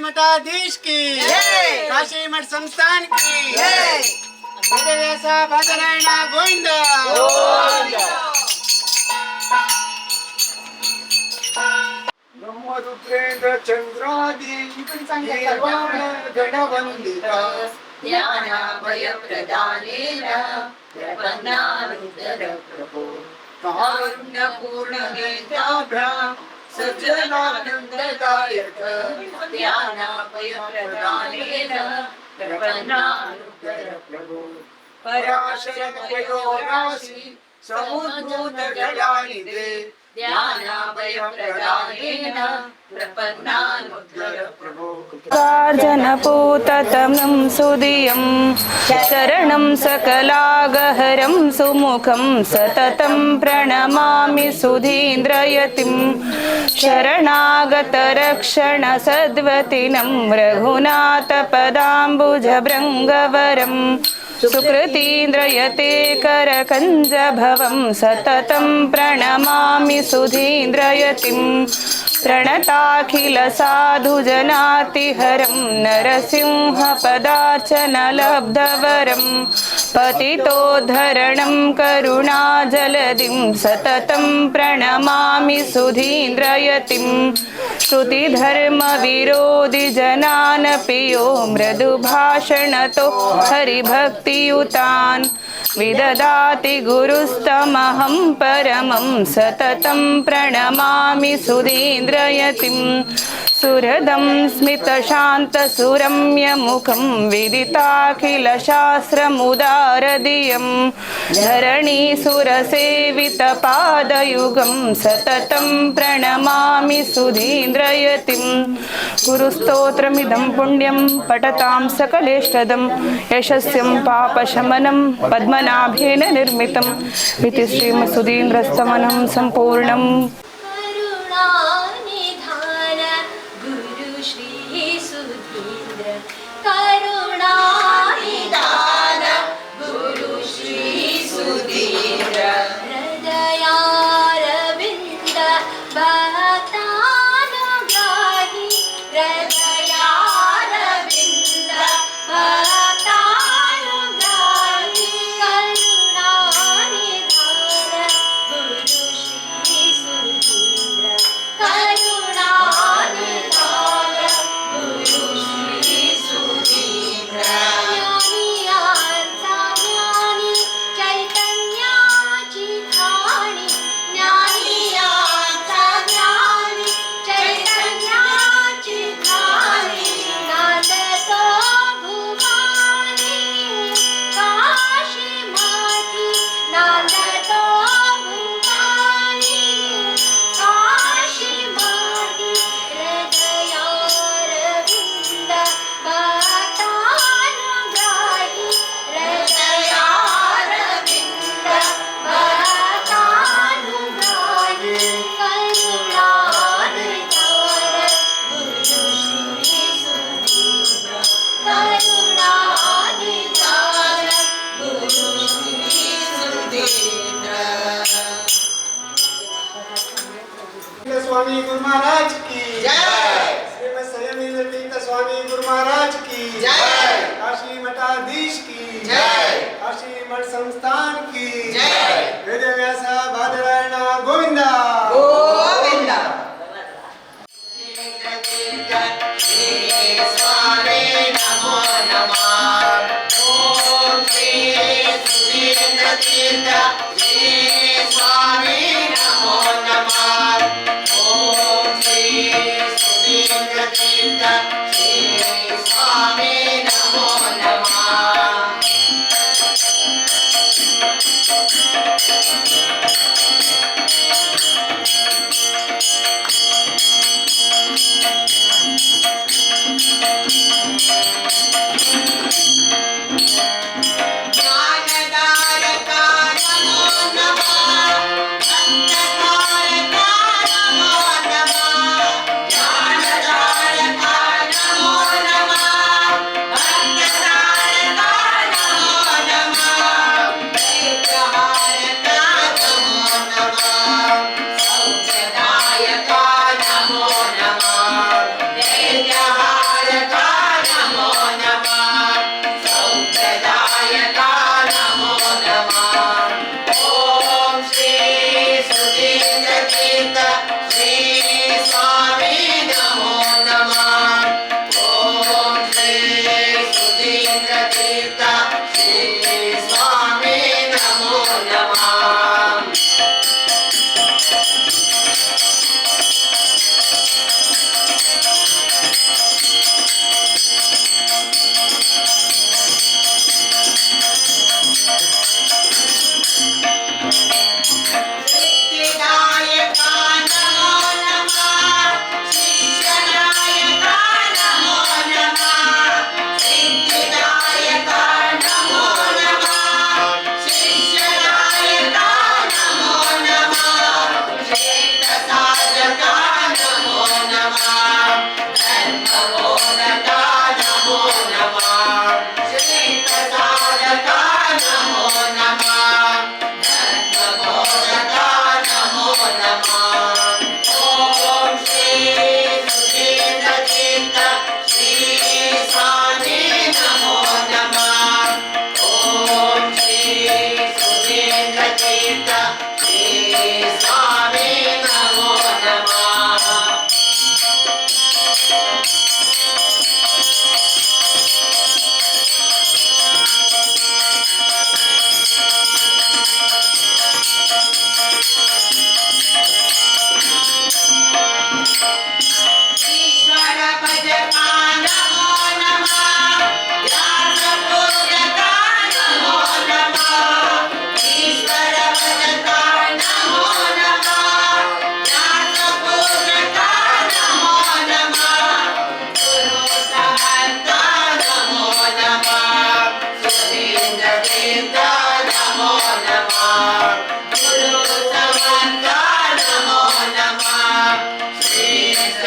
मठाधीश की, काशी मठ संस्थान की, वेदव्यास बादरायण गोविंद। रुद्रेंद्र चंद्रादि गणवंदिता ध्यानाभय प्रदानेन प्रपन्नानुत्तर प्रभो कारुण्यपूर्ण नेत्राभ्यां सज्जनानन्ददायक ध्यानाभय प्रदानेन प्रपन्नानुत्तर प्रभो पराशर पयोराशि समुद्भूत जलानिधे ध्यानाभय प्रदानेन प्रपन्नानुत्तर प्रभो जनपूततमं सुदियं शरणं सकलागहरं सुमुखं सततं प्रणमामि सुधीन्द्रयतिं शरणागतरक्षणसद्वतिनं रघुनाथपदाम्बुजभृङ्गवरं सुकृतीन्द्रयते करकञ्जभवं सततं प्रणमामि सुधीन्द्रयतिं प्रणताखिलसाधुजनातिहरं नरसिंहपदार्चनलब्धवरं पतितोद्धरणं करुणाजलधिं सततं प्रणमामि सुधीन्द्रयतिं श्रुतिधर्मविरोधिजनानपि यो मृदुभाषणतो हरिभक्तियुतान् विददाति गुरुस्तमहं परमं सततं प्रणमामि सुधीन्द्रयतिं सुहृदं स्मितशान्तसुरम्यमुखं विदिताखिलशास्त्रमुदारधियं धरणीसुरसेवितपादयुगं सततं प्रणमामि सुधीन्द्रयतिं गुरुस्तोत्रमिदं पुण्यं पठतां सकलेष्टदं यशस्यं पापशमनं पद्मनाभेन निर्मितम् इति श्रीमत्सुधीन्द्रस्तमनं सम्पूर्णम्। करुणानिधान गुरु श्री सुधीन्द्र करुणानिधान गुरु श्री सुधीन्द्र हृदयारविन्द भक्तानुग्राही हृदयारविन्द भक्तानुग्राही करुणानिधान गुरु श्री सुधीन्द्र करुणानिधान गुरु श्री सुधीन्द्र ज्ञानियांचा ज्ञानी चैतन्याची खाणी ज्ञानियांचा ज्ञानी चैतन्याची खाणी नांदतो भुवानी काशी माती नांदतो भुवानी काशी माती हृदयारविन्द भक्तानुग्राही हृदयारविन्द भक्तानुग्राही करुणानिधान गुरु श्री सुधीन्द्र करुणानिधान गुरु श्री सुधीन्द्र स्वामी गुरु महाराज की जय। श्रीमद संयमेंद्र तीर्थ स्वामी गुरु महाराज की जय। काशी मठाधीश की जय। काशी मठ संस्थान की जय। वेदव्यास बादरायण गोविंद गोविंद। स्वामी नमो नमः ओम श्री सुधीन्द्र तीर्थ श्री स्वामी नमो नमः ओम श्री सुधीन्द्र तीर्थ श्री स्वामी नमो नमः ज्ञानदायका नमो नमः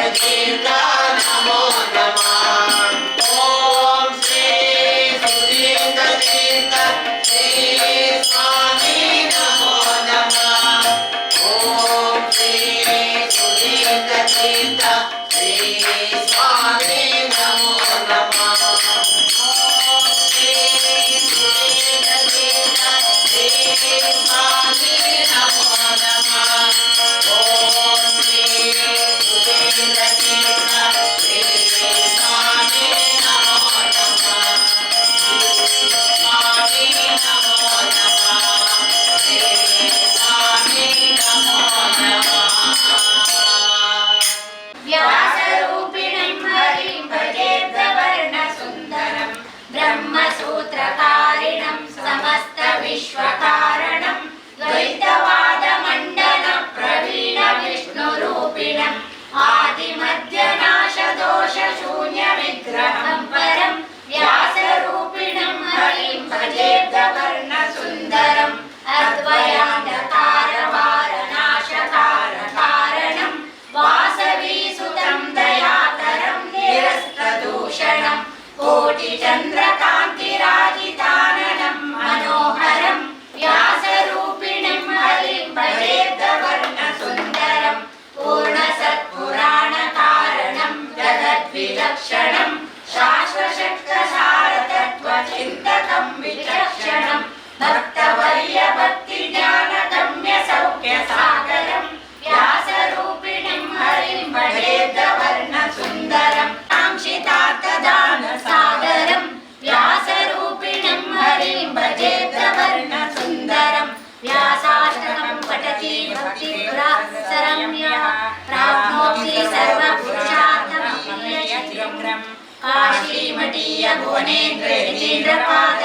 तीर्थ नमो नमः ओम श्री सुधीन्द्र तीर्थ श्री स्वामी नमो नमः ओम श्री सुधीन्द्र तीर्थ श्री स्वामी नमो नमः ओम श्री सुधीन्द्र तीर्थ श्री स्वामी नमो नमः ओम श्री सुधीन्द्र तीर्थ श्री स्वामी नमो नमः स्वामी नमो नमः श्री स्वामी नमो नमः व्यासरूपिणं हरिं भजेद्वर्णसुन्दरं ब्रह्मसूत्रकारिणं समस्तविश्वकारणं द्वैतवादमण्डनप्रवीणविष्णुरूपिणम् आदिमध्यनाशदोषशून्यविग्रहं परं व्यासरूपिणं हरिं भजेद्वर्णसुन्दरम् अद्वयान्धकारवारनाशकारकारणं वासवीसुतं दयाकरं निरस्तदूषणं कोटिचन्द्रकान्तिराजिताननं मनोहरं व्यासरूपिणं हरिं भजेद्वर्णसुन्दरं पूर्णसत्पुराणकारणं जगद्विलक्षणं शाश्वतसारतत्त्वचिन्तकं विचक्षणं भक्तवर्यभक्तिज्ञानगम्यसौख्यसागरं व्यासरूपिणं हरिं भजेद्वर्णसुन्दरं काङ्क्षितार्थदानसागरं व्यासरूपिणं हरिं भजेद्वर्णसुन्दरं व्यासाष्टकं पठति भक्तिपुरासरम्यः प्राप्नोति सर्वपुरुषार्थमभीष्टम् काशीमठीय भुवनेन्द्रयतीन्द्रपाद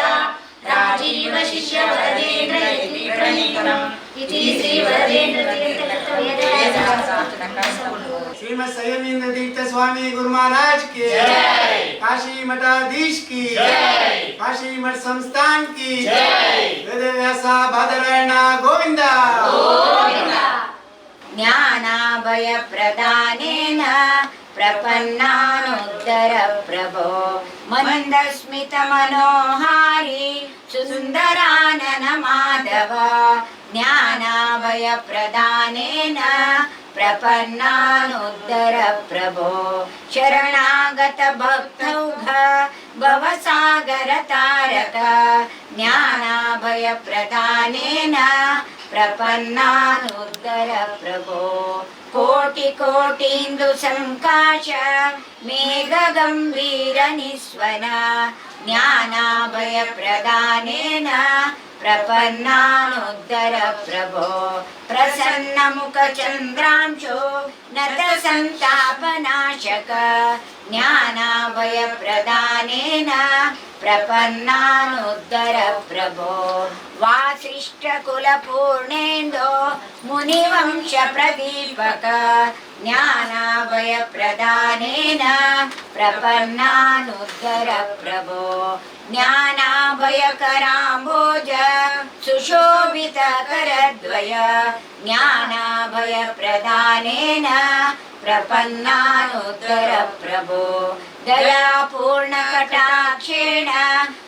राजीव शिष्य वरदेन्द्र इति प्रणीतम् इति श्री वरदेन्द्र श्रीमद संयमेंद्र तीर्थ स्वामी गुरु महाराज की जय। काशी मठाधीश की जय। काशी मठ संस्थान की जय। वेदव्यासा भादरायणा गोविंदा गोविंदा। ज्ञानाभयप्रदानेन प्रपन्नानुद्धर प्रभो मन्दस्मितमनोहारी सुन्दरानन माधव ज्ञानाभयप्रदानेन प्रपन्नानुद्धर प्रभो शरणागत भक्तौघ भवसागर तारक ज्ञानाभयप्रदानेन प्रपन्नानुद्धर प्रभो कोटि कोटि हिंदु संकाश मेघ गंभीर निस्वन ज्ञानाभय प्रदानेन प्रपन्नानुद्धर प्रभो प्रसन्न मुख चंद्रांशो नत संतापनाशक ज्ञानाभय प्रदानेन प्रपन्नानुद्धर प्रभो वासिष्ठ कुल पूर्णेन्दो मुनिवंश प्रदीपक ज्ञानाभय प्रदानेन प्रपन्नानुद्धर प्रभो ज्ञानाभय कराम्भोज सुशोभित करद्वय ज्ञानाभय प्रदानेन प्रपन्नानुद्धर प्रभो दयापूर्ण कटाक्षेण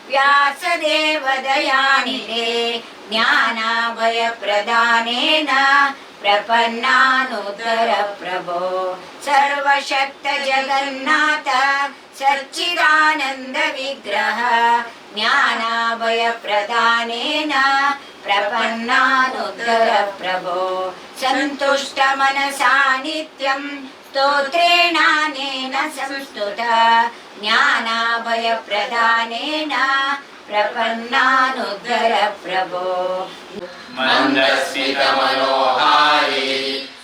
व्यासदेव दयानिधे ज्ञानाभय प्रदानेन प्रपन्नानुद्धर प्रभो सर्वशक्त जगन्नाथ सच्चिदानंद विग्रह ज्ञानाभय प्रदानेन प्रपन्नानुद्धर प्रभो संतुष्ट मनसा नित्यं स्तोत्रेणानेन संस्तुत ज्ञानाभय प्रदानेन प्रपन्नानुद्धर प्रभो मन्दस्मितमनोहारी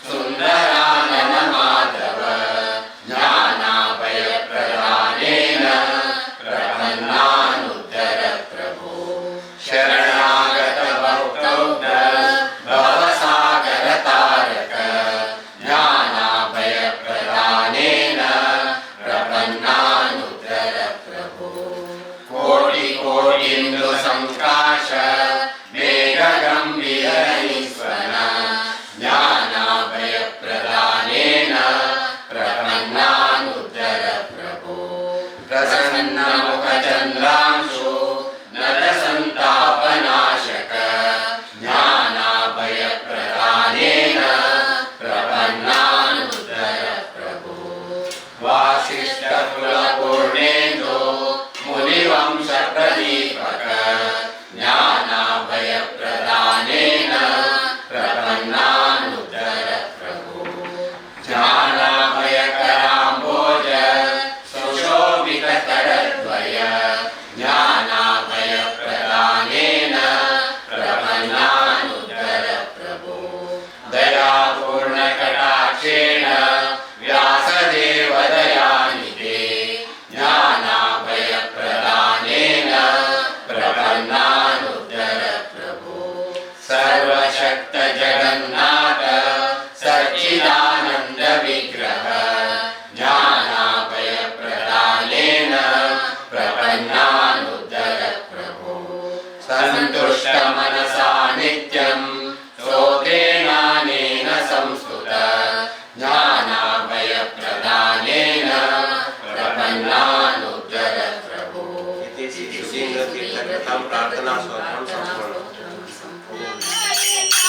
सुन्दरानन माधव ज्ञानाभय प्रदानेन प्रपन्नानुद्धर प्रभो शरणागत भक्तौघ भवसागर तारक ज्ञानाभय प्रदानेन प्रपन्नानुद्धर प्रभो कोटि कोटिन्दु संकाश मेघ गंभीर निस्वन ज्ञानाभय प्रदानेन वासिष्ठकुलपूर्णेन्दु मुनिवंशप्रदीपक ज्ञानाभयप्रदानेन प्रपन्नानुद्धर प्रभो ज्ञानाभयकराम्भोज सुशोभितकरद्वय ज्ञानाभयप्रदानेन प्रपन्नानुद्धर प्रभो दयापूर्णकटाक्षेण व्यासदेवदयानिधे ज्ञानाभयप्रदानेन प्रपन्नानुद्धर प्रभो सर्वशक्तजगन्नाथ सच्चिदानन्दविग्रह ज्ञानाभयप्रदानेन प्रपन्नानुद्धर प्रभो सन्तुष्टमनसा नित्यं स्तोत्रेणानेन संस्तुत ज्ञानाभयप्रदानेन प्रपन्नानुद्धर प्रभो इति श्री सुधीन्द्रतीर्थकृतां प्रार्थना स्तोत्रं सम्पूर्णम्। पवित्र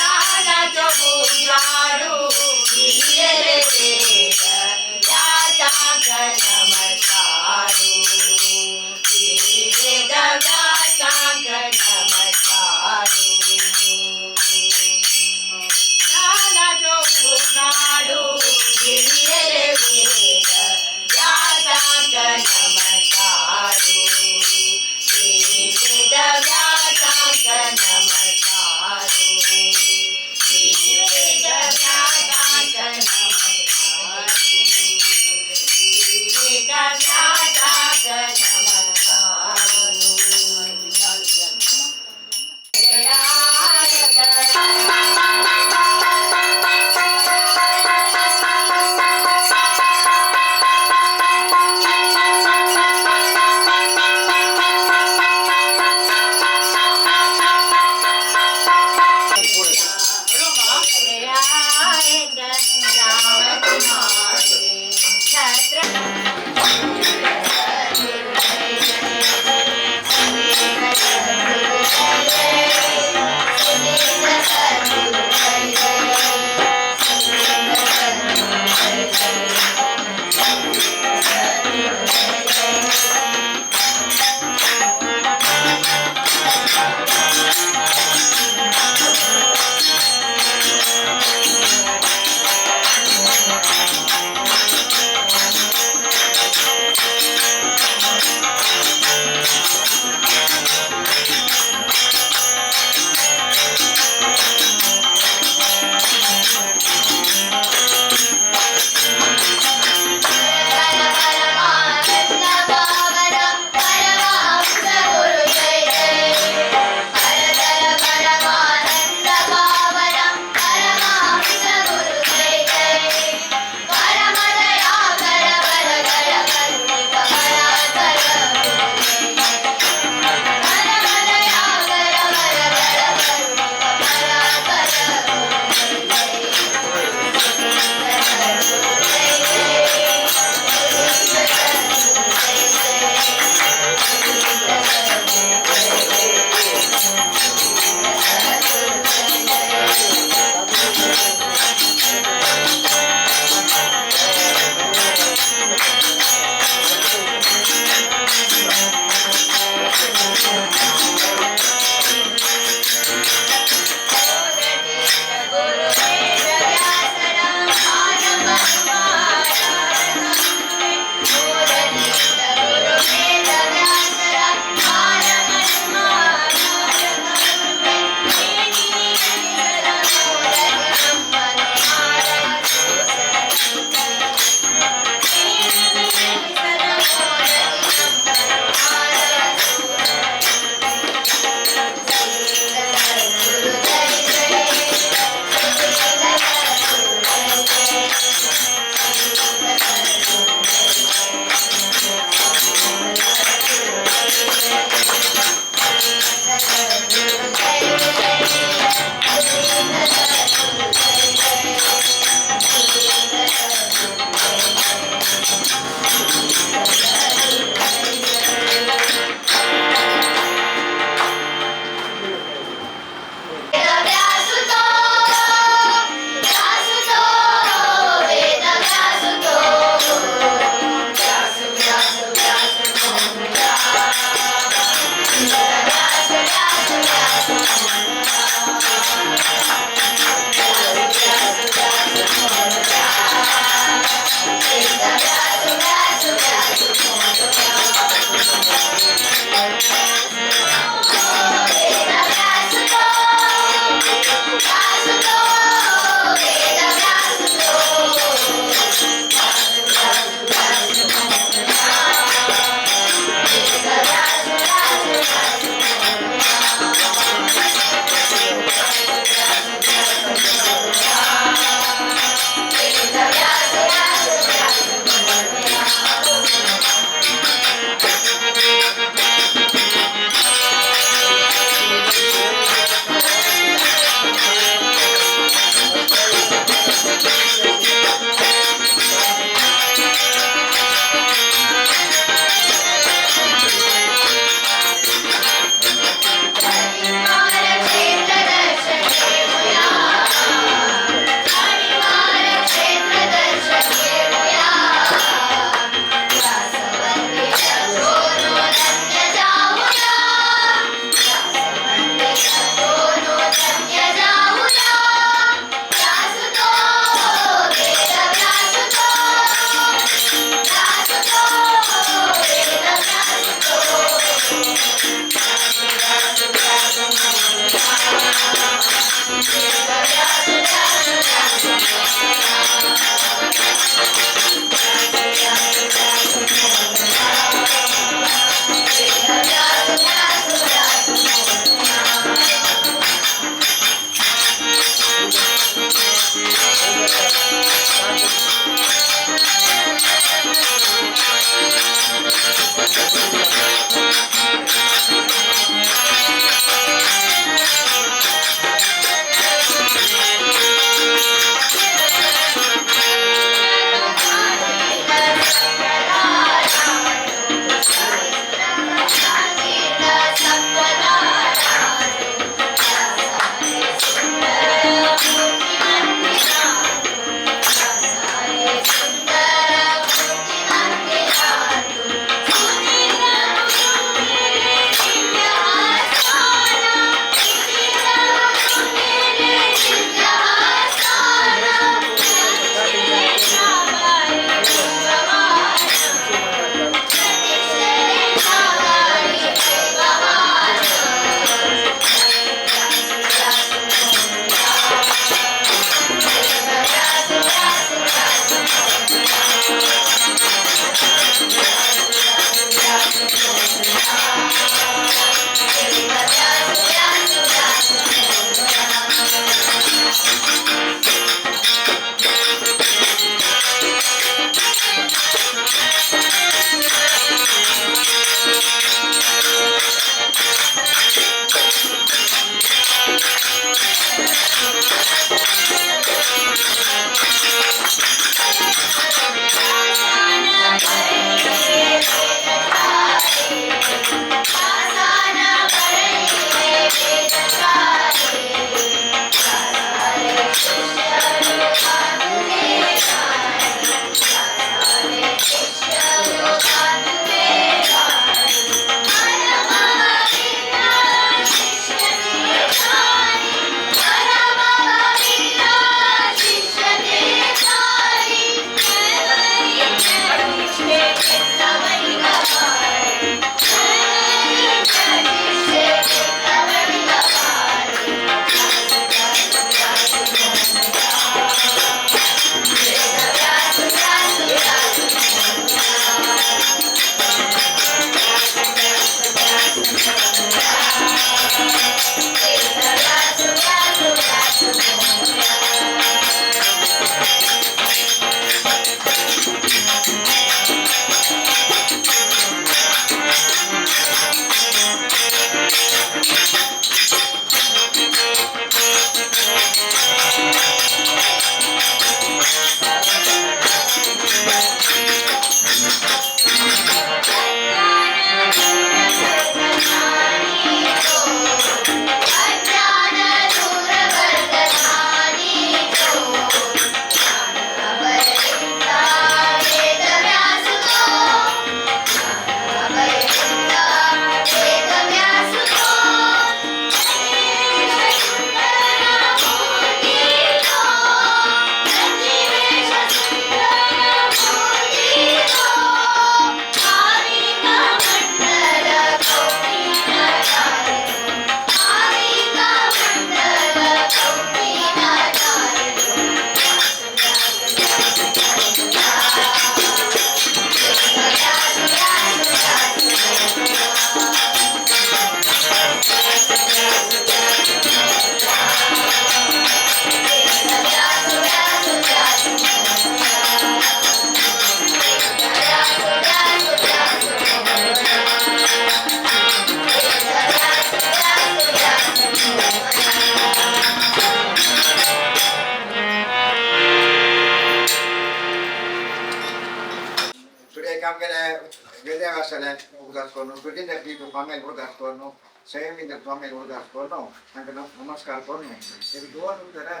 काम केलं वेदव्यासाला उदास करून सुधींद्र तीर्थ स्वामीला उदास करून संयमींद्र स्वामीला उदास करून तांकां नमस्कार करून एक दोन जरा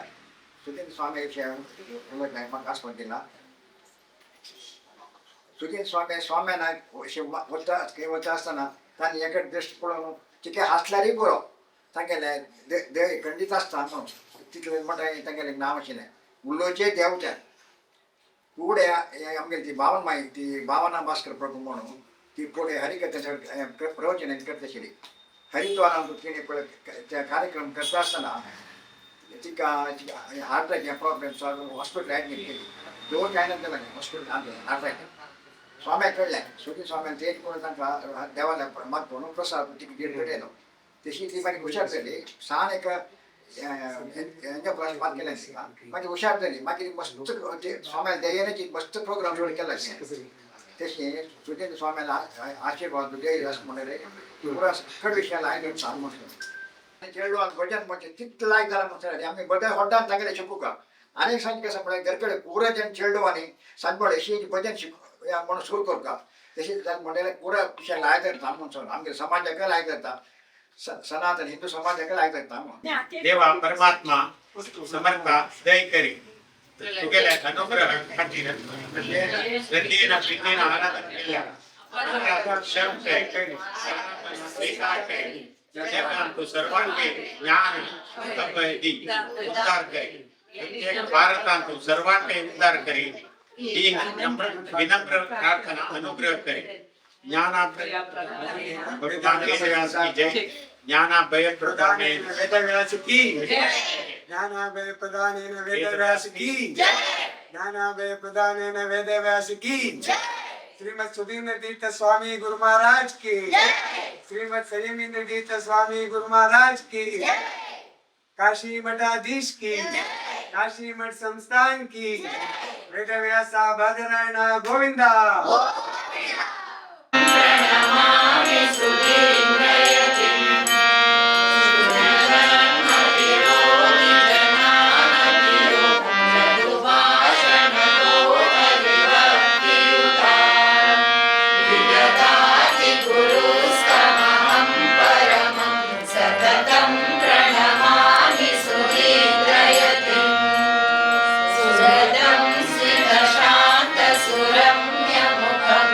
सुधींद्र स्वामी उलट नाही मग आस्पद दिला सुधींद्र स्वाम्याना वता असताना तांणी एका दृश्ट पळोवन तिके हासल्यारय पुरो तांगेले देव खंडीत आसता न्हू तितले मोठे तांगेलें नांव आशिल्लें उलोवचे देंवचे पुढे आमगेली ती भावन माई ती भावना भास्कर प्रभू म्हणून ती पुढे हरिकथेचे प्रवचन करता आशिल्ली हरिद्वारांत तिणे पळय ते कार्यक्रम करता आसतना तिका heart attack problem solve hospital admit केली 2 टायमांनी गेला हॉस्पिटल हार्ट अटॅक स्वाम्याक कळलें सुटी स्वाम्यान तेज करून तांकां देवाला मात म्हणून प्रसाद तिका दीड कडेलो तशी ती मागीर हुशार जाली सान एक हेंच्या प्रस्ताव केलें तिका मागीर हुशार जाली मागीर मस्त स्वाम्याल दयेनाची मस्त प्रोग्राम सुरू केला तशें सुटी स्वाम्याला आशीर्वाद देय असं म्हणले पुरा खड विशयाला आयलो सांग म्हटलं चेडवान भजन म्हणजे तितलं लायक जाला म्हणटाले आमी बदल हॉटान तांगेले शिकू का आनी सांज कसं पळय घरकडे पुरा जन चेडवांनी सांजपळ अशी भजन शिकू म्हणून सुरू करता तशेंच म्हणलें पुरा विशय लायक धरता म्हणून आमगे समाजाक लायक धरता सनातन हिंदू समाजाक लायक धरता देवा परमात्मा समर्था दय करी तुगेल्या अनुग्रह खातीर रतीन प्रीतीन आराधन केल्या शब्द स्वीकार करी जेव्हा तू सर्वांगे ज्ञान तप दी उद्धार करी प्रत्येक भारतांत तू सर्वांगे उद्धार करी ही विनम्र प्रार्थना अनुग्रह करी ज्ञानाभ्य की जय ज्ञानाभय प्रदानेन वेदव्यास की ज्ञानाभय प्रदानेन वेदव्यास की ज्ञानाभय प्रदानेन वेदव्यास की श्रीमद सुधींद्र तीर्थ स्वामी गुरु महाराज की श्रीमद संयमींद्र तीर्थ स्वामी गुरु महाराज की काशी मठाधीश की काशी मठ संस्थान की वेदव्यासा बादरायणा गोविंदा सततं प्रणमामि सुरेन्द्रयतिं सुहृदं स्निग्धशान्तसुरम्यमुखम्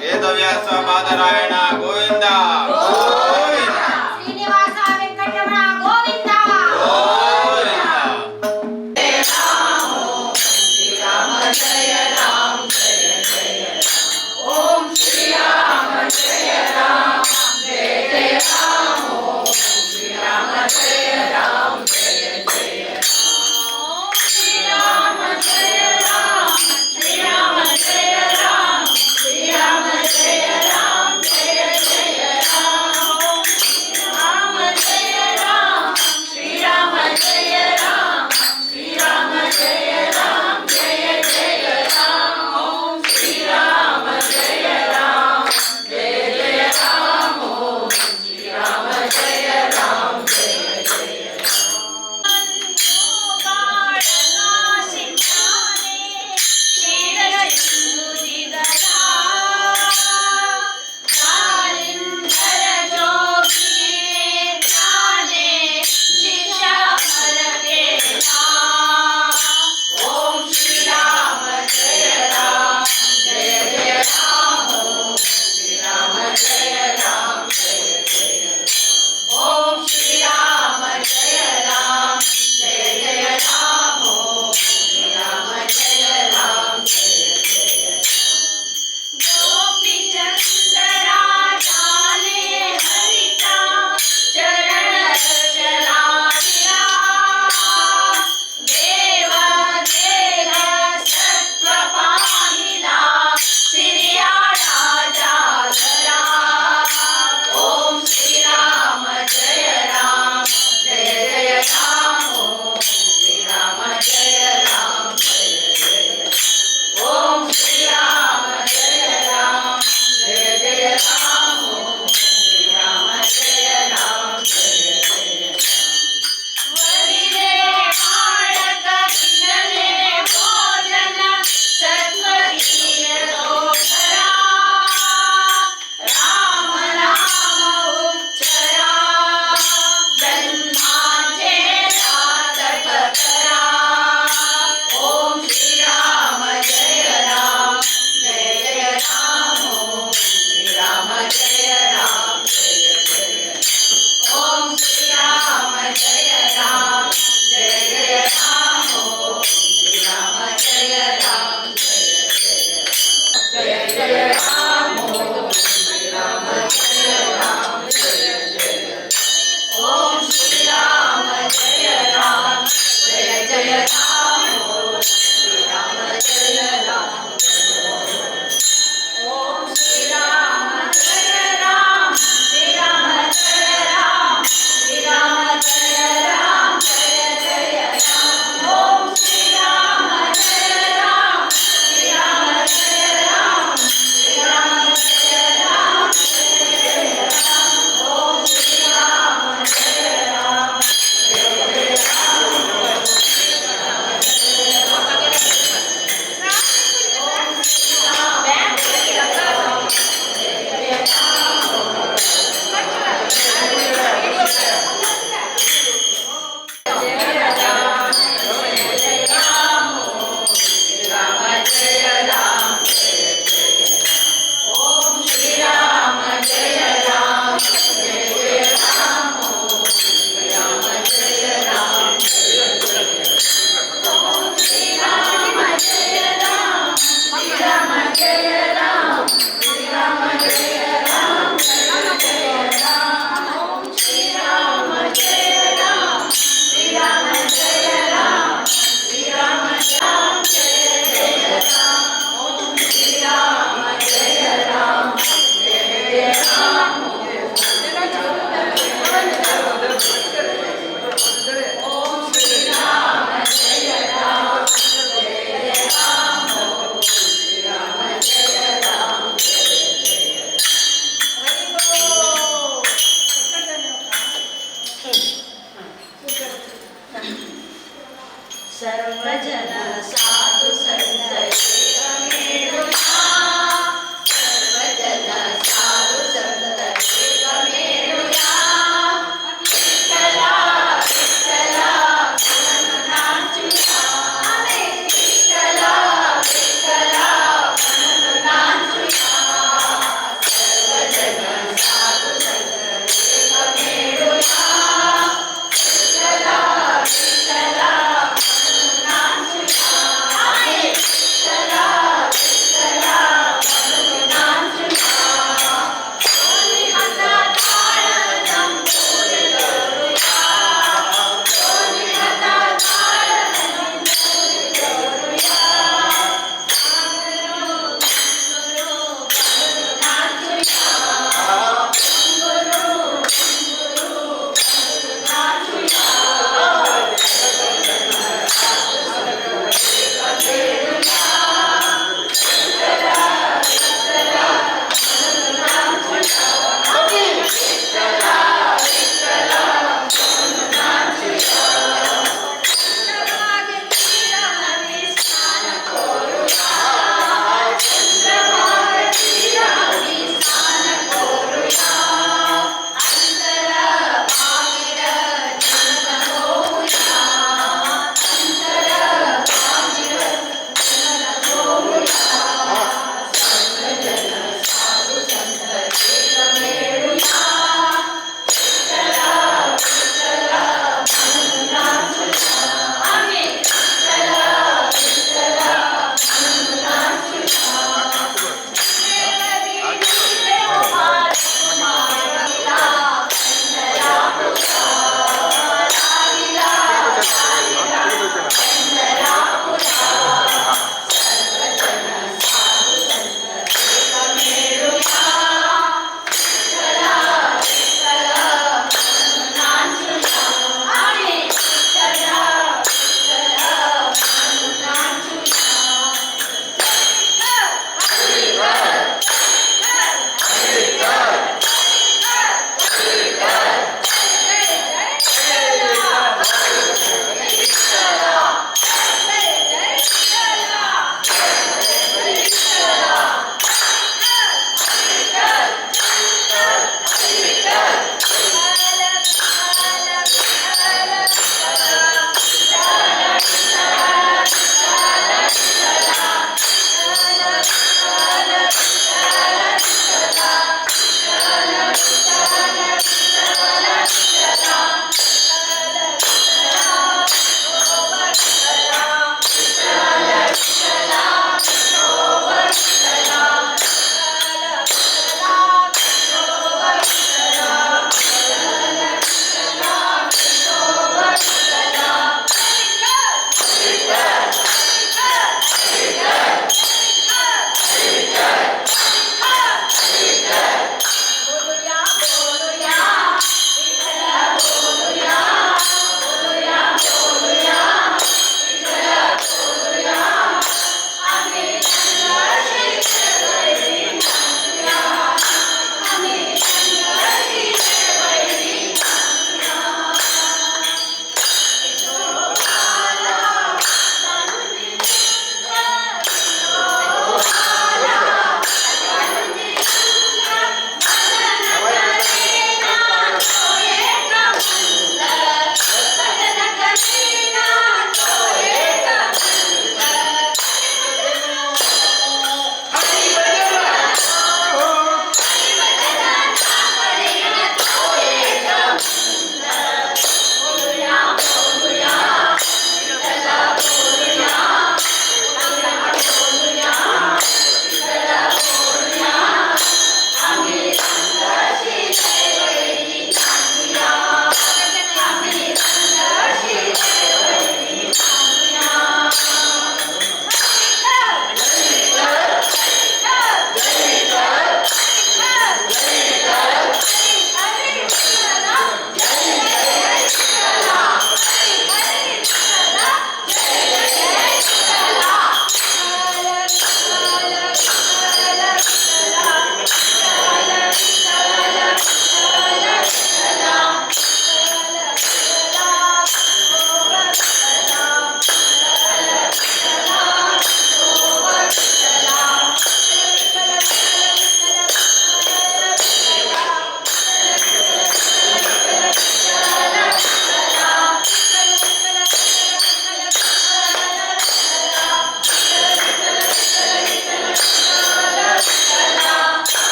ವೇದವ್ಯಾಸ ಬಾದರಾಯಣ ಗೋವಿಂದ ಶ್ರೀನಿವಾಸ ವೆಂಕಟರಮಣ ಗೋವಿಂದ ಶ್ರೀರಾಮ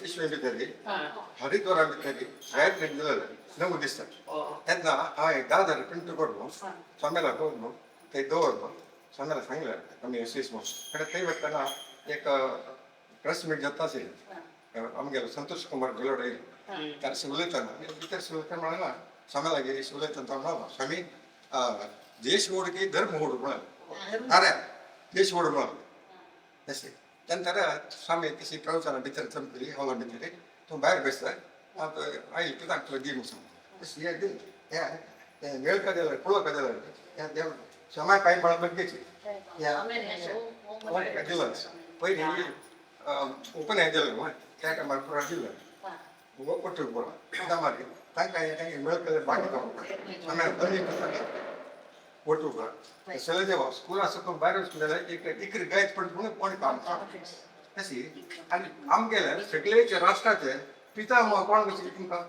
विश्वविद्यालय हरिद्वार गायत्री नऊ दिसतात त्यांना हा एक 10,000 प्रिंट करून स्वाम्याला करून ते दवरलो स्वाम्याला सांगलं आम्ही एस म्हणून ते वक्ताना एक प्रेस मीट जाता असेल आमगे संतोष कुमार गलोड येईल त्याला उलयतना इतर उलयतना म्हणाला स्वाम्याला गे उलयतना म्हणाला स्वामी देश ओढकी धर्म ओढ म्हणाल अरे देश ओढ म्हणाल तसे त्यानंतर स्वामी तशी प्रवचना भितर चमकली हॉल भितर तो बाहेर बसलाय आई तुला तुला गेम तशी वेळ का दिला पुळं का दिला समय काही मला बघायची दिलं पहिली ओपन आहे दिलं त्या टायमार पुरा दिलं ಒಟ್ಟು ಕೂಡ ಮಾಡಿ ತಂಗ ಮೆಳಕಲ್ಲಿ ಬಾಕಿ ಆಮೇಲೆ ಬನ್ನಿ ಒಟ್ಟು ಕೂಡ सलदेवा स्कूल असं पण बाहेर स्कूलला इकडे गायच पण कोणी काम अशी आणि आम गेल्या सगळेचे राष्ट्राचे पिता कोण कशी तुमका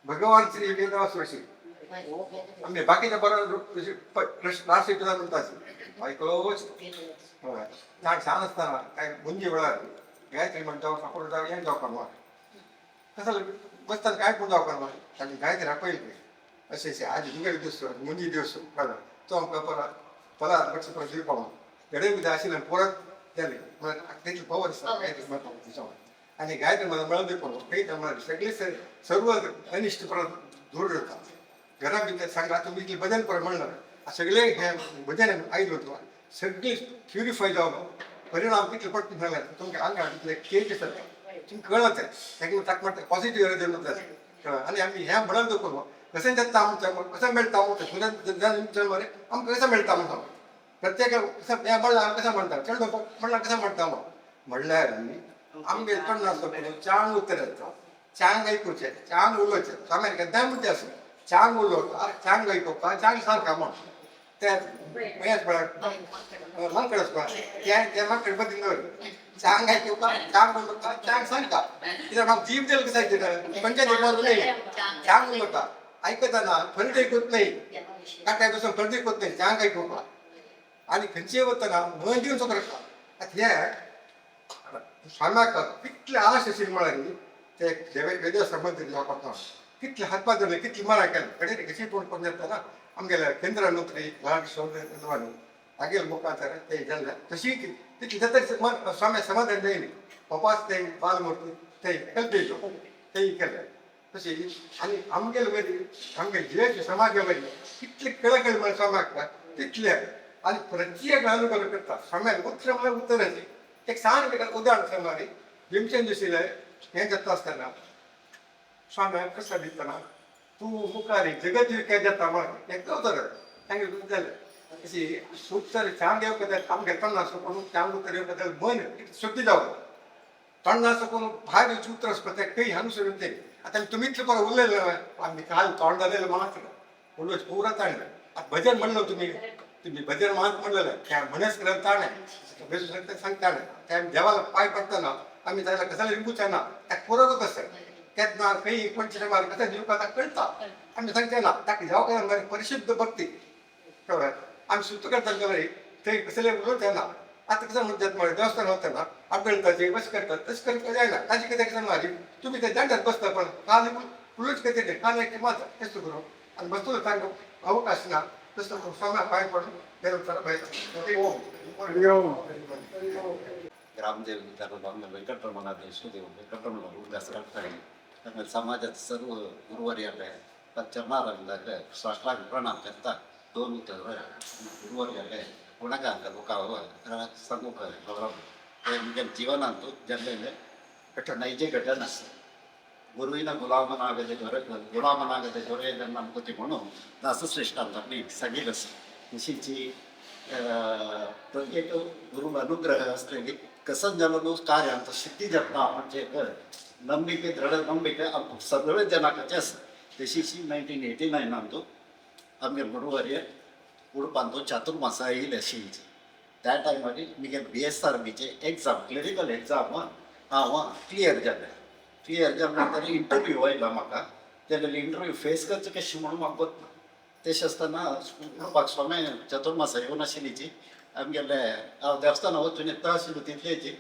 भगवान श्री वेदवासी आम्ही बाकीच्या बरोबर राष्ट्रीय पिता म्हणतात ऐकलोच छान छान असताना काय मुंजी वेळा गायत्री म्हणतो आपण जाऊ या जाऊ करणार कसं बसताना काय पण जाऊ करणार आणि गायत्री राखईल असे आज जुगल दिवस मुंजी दिवस तो आमकां परत लक्ष परत दिवपा गडे भितर आशिल्लें परत जालें तेची पवर आसा गायत्री आनी गायत्री मला मेळून दिवपा काही म्हणल्यार सगळे सर्व अनिश्ट परत दूर जाता घरा भितर सांगा तुमी इतली भजन परत म्हणल्यार सगळे हे भजन आयलो तुका सगळी प्युरिफाय जावन परिणाम कितले पडटा म्हणल्यार तुमच्या आंगार कितले केक आसा तुमकां कळत ताका म्हणटा पॉझिटिव्ह एनर्जी म्हणटा आनी आमी हें म्हणून दिवपा कसं जाता आमच्या कसं मिळता मरे आमकां कसं मिळता म्हणटा प्रत्येक हें म्हणल्यार कसं म्हणटा चड म्हणल्यार कसं म्हणटा म्हणल्यार आमगे चड नासता चांग उत्तर येता चांग आयकुचें चांग उलोवचें स्वाम्यान केन्नाय म्हणटा आसूं चांग उलोवपा चांग आयकुपा चांग सारका म्हण ते हेंच म्हळ्यार मांकडच म्हळ्यार ते मांकड बदीन दवर चांग आयकुपा चांग उलोवपा चांग सांगता कित्याक म्हाका जीव दिलो कसाय पंचायत नाही चांग उलोवता ऐकताना फरक ऐकत नाही काटाय बसून फरक ऐकत नाही चांग ऐकूपा आणि खंयचे वतना मन दिवन करता हे स्वाम्याक कितले आश आशिल्ले म्हळ्यार ते वेद संबंध करता कितले हातपात जाले कितले मरा केले कडेन कशी कोण जाता ना आमगेल्या केंद्र मंत्री बाळकृष्ण तागेले मुखार ते जाल्ले तशी तितली जाता स्वाम्या समाधान जायली पपास ते बालमूर्ती ते कल्पितो ते केले तशी आणि आमगेले वरी आमगे जे समाजा वरी कितले कळकळ म्हण स्वाम्याक तितले आणि प्रत्येक अनुभव करता स्वाम्याक उत्तर म्हळ्यार उत्तराचे एक सांग उदाहरण सांगणारी भीमसेन जोशीले हें जाता आसतना स्वाम्याक कसं दितना तूं मुखारी जगत विकत जाता म्हण एक उतर तांगे जालें अशी उत्तर चांग येवंक जाय आमगे तन्ना सकून चांग उत्तर येवंक जाय मन शुद्ध जावं तन्ना सकून भायर उतर आसपा ते खंय अनुसरून ते आता तुम्ही इतलं बघा उरलेलं आम्ही काल तोंड झालेलं मात्र उलवच पुरा ताणलं आता भजन म्हणलं तुम्ही भजन मात म्हणलेलं त्या म्हणस केलं ताण आहे सांगता त्या देवाला पाय पडताना आम्ही त्याला कसाला लिंबूचा ना त्या पुरवत असतं त्यात ना काही कोणच्या मार्ग कसा जीव कसा कळता आम्ही सांगते ना त्या जेव्हा काय परिशुद्ध भक्ती आम्ही सुस्त करता ते कसले उलवत ना आता कसं म्हणतात मला देवस्थान होतं ना आपल्याला ते बस करतात तसं करत जायला काजी कधी माझी तुम्ही त्या दंडात बसता पण काल उलट कधी ते काल एक माझा तेच करू आणि बसतो सांगू अवकाश ना तसं स्वामी पाय पडून देवस्थान ग्रामदेव विद्यार्थ्यांना वेंकटरमणा देशदेव वेंकटरमण उल्हास करताय समाजात सर्व गुरुवर्यालय चरणारांना साष्टांग प्रणाम करता दोन गुरुवर्यालय गुणगांक लोकांवर समुख गौरव ಜೀವನಂತೂ ಜನರಿಗೆ ನೈಜ ಘಟನೆ ಗುರುವಿನ ಗುಲಾಮನಾಗದೆ ದೊರೆಯದನ್ನು ನಂಬುತ್ತಿ म्हणून दासश्रेष्ठ अंतरनी सगळीच निशीची प्रत्येक गुरु अनुग्रह असलेली कसं जनलो कार्य ಅಂತ ಸಿದ್ಧಿ ಜಪ್ಪ म्हणजे ನಂಬಿಕೆ ದೃಢ ನಂಬಿಕೆ सगळे जनाकडे तशीची 1989 ನಂದು आमगे गुरुवर्य उडपांतो चातुर्मासा येईल अशी त्या टायमार मी BSRBचे एक्झाम क्लिनिकल एक्झाम हांव क्लियर जालें क्लियर जाले नंतर इंटरव्यू आयला म्हाका तेन्ना इंटरव्यू फेस करचें कशें म्हणून म्हाका वतना तशें आसतना उडपाक स्वामी चातुर्मासा येवन आशिल्लीची आमगेले हांव देवस्थाना वचून येता आशिल्लो तितलेची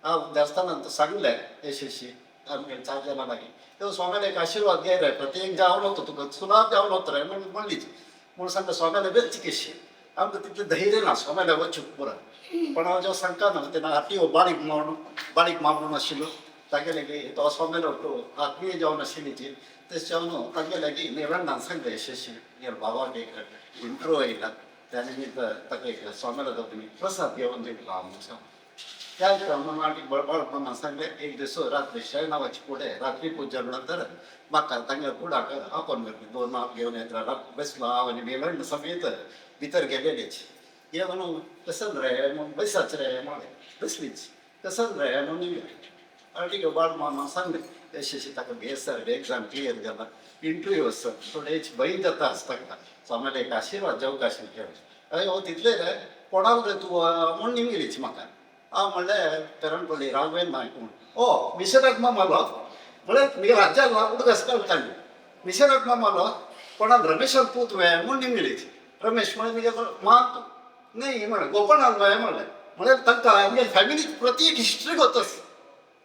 हांव देवस्थानांत सांगलें अशी आमगे 4 जाणां लागीं तो स्वामीले एक आशिर्वाद घे रे प्रत्येक जावन वता तुका सुलाभ जावन वता रे म्हणलीच म्हणून सांगता स्वाम्याला वेच कशी आमकां तितलें धैर्य ना स्वाम्याला वचूंक पुरो पण हांव जेन्ना सांगता न्हू तेन्ना आरटीओ बारीक मारून आशिल्लो तागे लागीं तो स्वाम्यालो आत्मीय जावन आशिल्लीची तशें जावन तागे लागीं निरंडान सांगलें अशी भावाक एक इंट्रो येयला त्या निमित्त ताका एक स्वाम्याला तुमी प्रसाद घेवन दिलो हांव म्हणून त्या प्रमाणे बळबळ प्रमाण सांगले एक दीस रात्री शयनावाची पुढे रात्री पूजन नंतर म्हाका तांगे कुडाक आपण 2 नाप घेवन येता बसलो हांव आनी निरंड समेत भितर गेलेलेच हे म्हणून कसं रे म्हणून बसाच रे म्हणे बसलीच कसं रे म्हणून अर्टिक बाळ म्हणून सांगले अशी ताका BSRB एक्झाम क्लियर जाला इंटरव्यू आसा थोडेच भंय जाता आसता स्वाम्याला एक आशिर्वाद जावंक आशिल्लो अरे हो तितले रे कोणाल रे तूं म्हूण निमगेलीच म्हाका हांव म्हणलें पेरणपल्ली राघवेंद्र नायक म्हूण ओ मिशनाक मामालो म्हळ्यार तुगे राज्याक उदक काडटाली मिशनाक मामालो कोणाल रमेशाक तूं तुवें म्हूण निमगेलीच रमेश म्हळें तुगे मात न्ही म्हळें गोपणाल न्हय म्हणलें म्हळ्यार तांकां आमगे फॅमिली प्रत्येक हिस्ट्री गोतस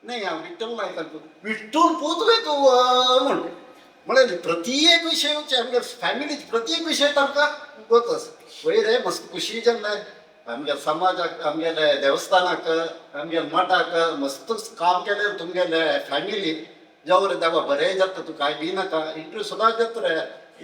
नाही हांव विठ्ठल नायकाक विठ्ठल पूत रे तूं म्हण म्हळ्यार प्रत्येक विशय आमगे फॅमिली प्रत्येक विशय तांकां गोतस पळय रे मस्त खुशी जाल्ले आमगे समाजाक आमगेले देवस्थानाक आमगे मठाक मस्त काम केलें तुमगेले फॅमिली जावं रे देवा बरें जाता तूं कांय भिनाका इंटरव्यू सुद्दां जाता रे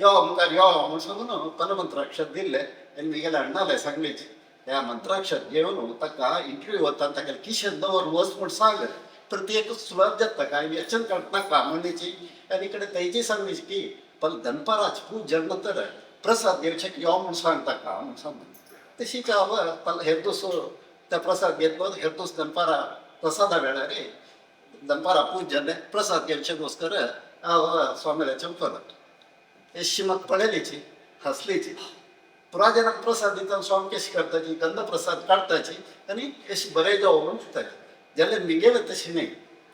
यो मुखार यो म्हूण सांगून पनमंत्राक्षर दिल्ले आनी म्हगेले अण्णाले सांगलेच त्या मंत्राक्षर घेवन ताका इंटरव्यू वता ताका किशें दवर वच म्हूण सांग प्रत्येक सुलभ जाता कांय व्यसन काडनाका म्हणलीची आनी कडेन तेजी सांगलीची की पण दनपाराच पूजन नंतर प्रसाद घेवचें यो म्हूण सांग ताका म्हूण सांग तशीच हांव हेर दीस त्या प्रसाद घेतलो हेर दीस दनपारा प्रसादा वेळार दनपारा पूज जालें प्रसाद घेवचे घोस्कर हांव स्वामील्याचें उठलो अशी म्हाका पळयलीची हसलीची पुरा जाणांक प्रसाद दिता स्वामी कशी करताची गंध प्रसाद काडटाची आनी अशी बरें जावं म्हणून चिंताची जाल्यार मिगेले तशी न्ही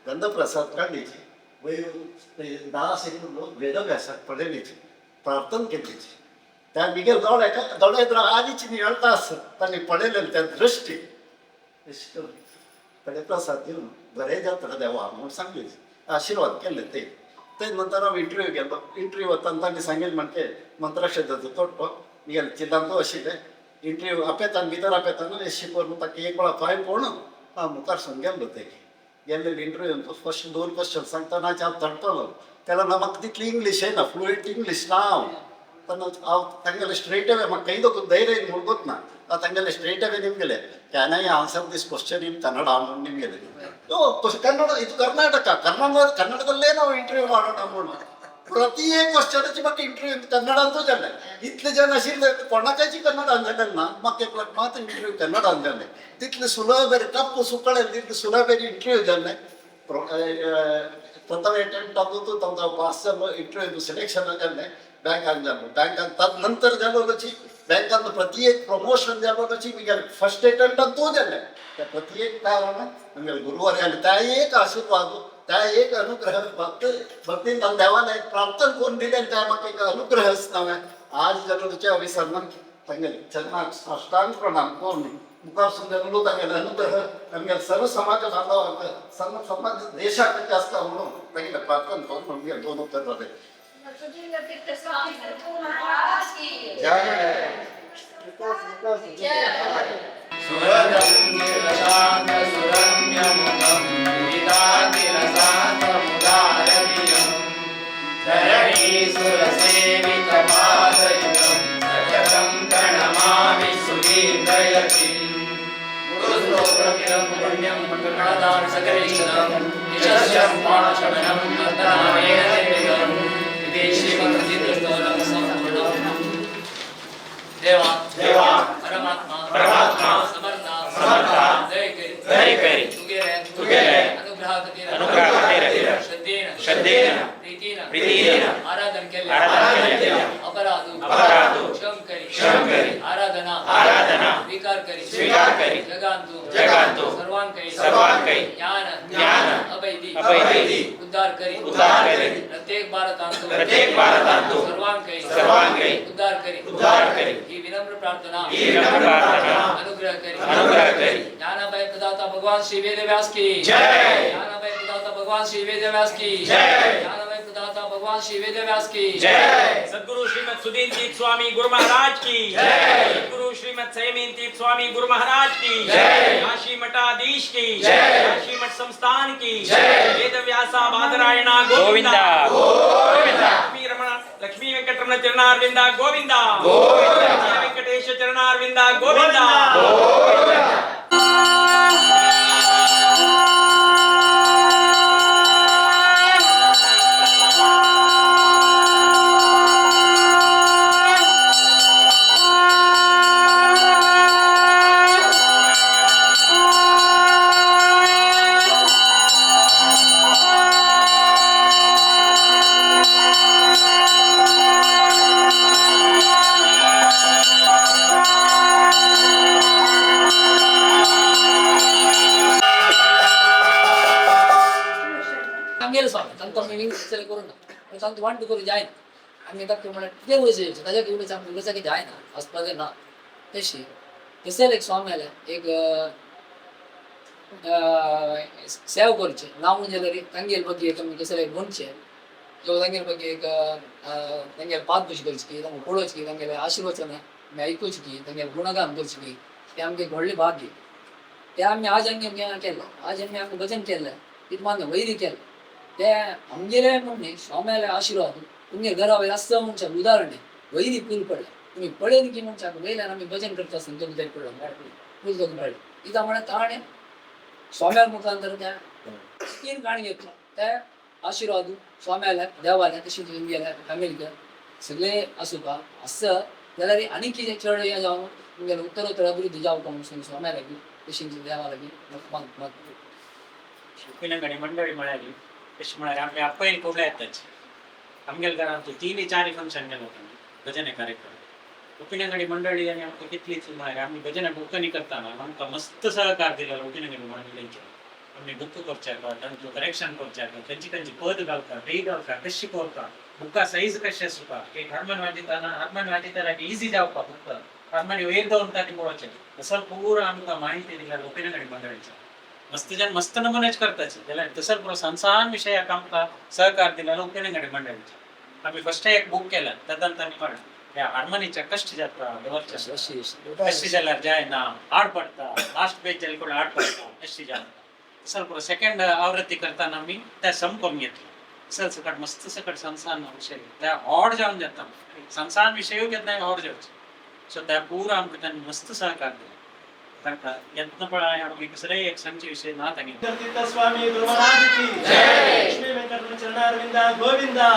गंध प्रसाद काडलीची वयर 10 सेकंद लोक वेदव्यासाक पळयलीची प्रार्थना केलीची त्या मिगेल दोळे आलीची निळटा आसत तांणी पळयलें त्या दृश्टी अशी करून ताणें प्रसाद दिवन बरें जाता देवा म्हूण सांगली आशिर्वाद केले ते नंतर हांव इंटरव्यू गेलो इंटरव्यू वतना तांणी सांगिल्लें म्हणचे मंत्राक्षराचो तोडपो मिगेल चिलांतो आशिल्लें इंटरव्यू आपयताना भितर आपयताना अशी करून ताका एक वेळा पांय पळोवन हांव मुखार सावन गेल्लो ते गेल्ले इंटरव्यू फर्स्ट 2 क्वेश्चन सांगतना हांव तडटलो तेन्ना म्हाका तितली इंग्लीश येना फ्लुएंट इंग्लीश ना हांव तांगेले स्ट्रेट अवे म्हाका खंय दोक धैर्य मुळगूत ना हांव तांगेले स्ट्रेट अवे निमगेले can I answer this question in Kannada म्हणून निमगेले कन्नड ಇದು ಕರ್ನಾಟಕದಲ್ಲೇ ನಾವು ಇಂಟರ್ವ್ಯೂ ಮಾಡೋಣ म्हणून ಪ್ರತಿಯೊಂದು ಕ್ವೆಶ್ಚನ್ची म्हाका इंटरव्यू कन्नडांतूच जाले इतले जन आशिल्ले कोणाकाची कन्नडान जाले ना म्हाका एकल्याक मात इंटरव्यू कन्नडान जाले तितले सुलभ टप्प सुकळे तितले सुलभ इंटरव्यू जाले प्रथम अटेम्प्ट तातूंत तांचो पास जालो इंटरव्यू सिलेक्शन जाले बँकान जालो बँकान ताज नंतर जालोची बँकान प्रत्येक प्रमोशन जालोची म्हगेले फर्स्ट अटेम्प्टान तो जाले त्या प्रत्येक कारणान म्हगेले गुरुवर्यान त्या एक आशिर्वाद त्या एक अनुग्रह भक्तीन देवान एक प्रार्थना करून दिले त्या म्हाका एक अनुग्रह आसता आज जालोच्या विसरणान तांगेले चरणाक साष्टांग प्रणाम करून मुखार सुद्धा तांगेले अनुग्रह आमगे सर्व समाज बांधव सर्व समाज देशाक जास्त म्हणून तांगेले प्रार्थना करून आमगे दोन उत्तर जाते देवा देवा परमात्मा परमात्मा समर्था समर्था दय करी तुगेले अनुग्रह खातीर श्रद्धेन प्रीतीन आराधन केले अपराधू क्षम करी आराधना स्वीकार करी जगांतू सर्वांकై ज्ञान अभैदी उद्धार करी प्रत्येक भारतांतू सर्वांकై उद्धार करी ही विनम्र प्रार्थना अनुग्रह करी ज्ञानाभय प्रदाता भगवान श्री वेद व्यास की जय ज्ञानाभय प्रदाता भगवान श्री वेद व्यास की जय ज्ञानाभय प्रदाता भगवान श्री वेद व्यास की जय सद्गुरु श्रीमद सुदीन तीर्थ स्वामी गुरु महाराज की जय सद्गुरु श्रीमद संयमी तीर्थ स्वामी गुरु महाराज की जय काशी मठाधीश की जय काशी मठ संस्थान की जय वेद व्यासा बादरायण गोविंदा गोविंदा लक्ष्मी वेंकटरमण चरणारविंद गोविंदा गोविंदा वेंकटेश चरणारविंद गोविंदा गोविंदा सांगतो वाट करू जाय ना आम्ही आता तुम्हाला किती उडे त्याच्या एवढे सांगतो उडे की जाय ना अस्पताल ना तशी तसेल एक स्वामी आला एक सेव करचे नाव म्हणजे रे ತಂಗಿಯರ ಬಗ್ಗೆ ಕಮ್ಮಿ ಕೆಸರೆ ಗುಂಚೆ जो ತಂಗಿಯರ ಬಗ್ಗೆ एक ತಂಗಿಯರ पाच दिवशी करची की त्यांना कोळच की त्यांना आशीर्वचन मी ऐकूच की त्यांना गुणगान करची की ते आमचे घडले भाग्य ते आम्ही आज आम्ही केलं आज आम्ही आमचं भजन केलं तिथं माझं वैरी केलं त्या आमगेले म्हणणे स्वाम्याला आशीर्वाद तुमच्या घरावर असं म्हणच्या उदाहरण आहे वैरी पूल पडलं तुम्ही पडेल की म्हणच्या वैल्यान आम्ही भजन करत असताना तुम्ही तरी पडलं पूल करून पडलं तिथं म्हणा ताणे स्वाम्याला मुखांतर त्या तीन गाणी घेतलं त्या आशीर्वाद स्वाम्याला देवाला तशी गेल्या फॅमिलीला सगळे असू का असं त्याला रे आणि किती चढ या जाऊन तुमच्या उत्तरोत्तर अभिवृद्धी जाऊ का म्हणून स्वाम्याला बी तशी देवाला बी मत उपिनंगणी मंडळी मिळाली तशी म्हणाले आमच्या अप्पई कोबळ्या येतात आमगेल घरांतून 3-4 फंक्शन केलं होतं भजने कार्यक्रम उपिनंगणी मंडळी आणि आमकां कितलीच म्हळ्यार आमी भजन बुकनी करताना आमकां मस्त सहकार दिलेलो उपिनंगणी मंडळींचे आमी बुक करचे तांचो करेक्शन करचे खंयची पद घालतात रे घालतात कशी करतात बुका साईज कशें आसता एक हार्मोन वाजयताना इजी जावपाक बुक हार्मोनी वयर दवरून ताणी पळोवचें असं पुरो आमकां माहिती दिल्या उपिनंगणी मंडळीच्या मस्त नमुनेच करताचे जाल्यार तसर पुरो संसान विशयाक आमकां सहकार दिलेलो उपिनंगणी मंडळीचे आमी फस्ट एक बुक केला तदनंतर आमी म्हणा ह्या हार्मोनीच्या कष्ट जाता दवरच्या कष्ट जाल्यार जायना आड पडटा लास्ट पेज जाल्यार कोण आड पडटा कष्ट जाता तसर पुरो सेकंड आवृत्ती करताना आमी त्या सम करून घेतली सर सकट मस्त सकट संसान विषय त्या ऑड जावन जाता संसान विशय घेतना ऑड जावचे सो त्या पुरो आमकां तांणी मस्त सहकार दिलो एक संच विषय ना स्वामी गुरु महाराज की जय लक्ष्मी वेंकटरमण चरणारविंद गोविंदा